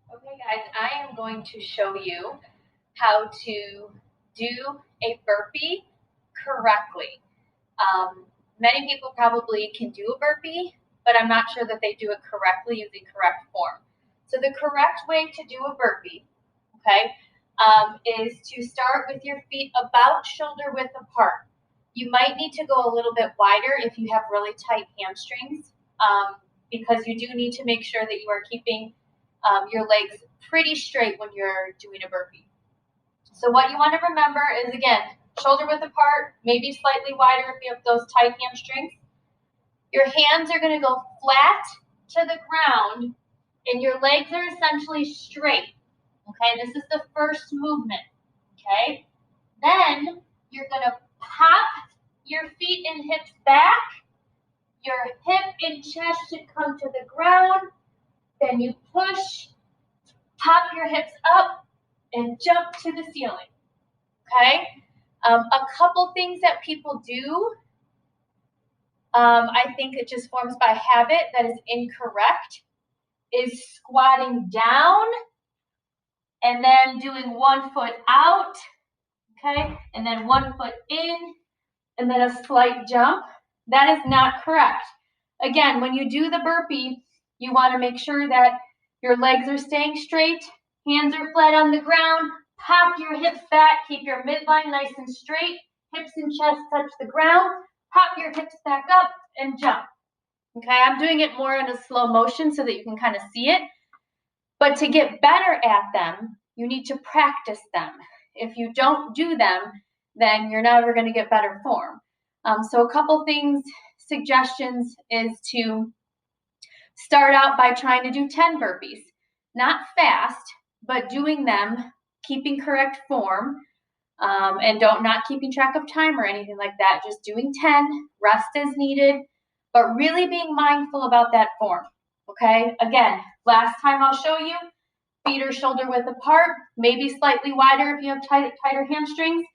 Okay, guys, I am going to show you how to do a burpee correctly. Many people probably can do a burpee, but I'm not sure that they do it correctly using correct form. So the correct way to do a burpee, okay, is to start with your feet about shoulder width apart. You might need to go a little bit wider if you have really tight hamstrings, because you do need to make sure that you are keeping your legs pretty straight when you're doing a burpee. So what you want to remember is, again, shoulder width apart, maybe slightly wider if you have those tight hamstrings. Your hands are going to go flat to the ground, and your legs are essentially straight. Okay, this is the first movement. Okay, then you're going to pop your feet and hips back. Your hip and chest should come to the ground. Then you push, pop your hips up, and jump to the ceiling. Okay? A couple things that people do, I think it just forms by habit that is incorrect, is squatting down and then doing 1 foot out, okay? And then 1 foot in, and then a slight jump. That is not correct. Again, when you do the burpee, you want to make sure that your legs are staying straight, hands are flat on the ground, pop your hips back, keep your midline nice and straight, hips and chest touch the ground, pop your hips back up and jump. Okay, I'm doing it more in a slow motion so that you can kind of see it. But to get better at them, you need to practice them. If you don't do them, then you're never going to get better form. So a couple things, suggestions is to start out by trying to do 10 burpees. Not fast, but doing them, keeping correct form, and not keeping track of time or anything like that. Just doing 10, rest as needed, but really being mindful about that form. Okay, again, last time I'll show you, feet are shoulder width apart, maybe slightly wider if you have tighter hamstrings.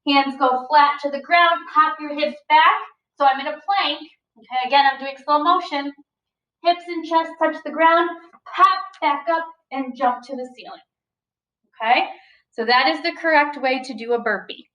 Hands go flat to the ground, pop your hips back. So I'm in a plank. Okay, again, I'm doing slow motion. Hips and chest touch the ground, pop back up, and jump to the ceiling. Okay, so that is the correct way to do a burpee.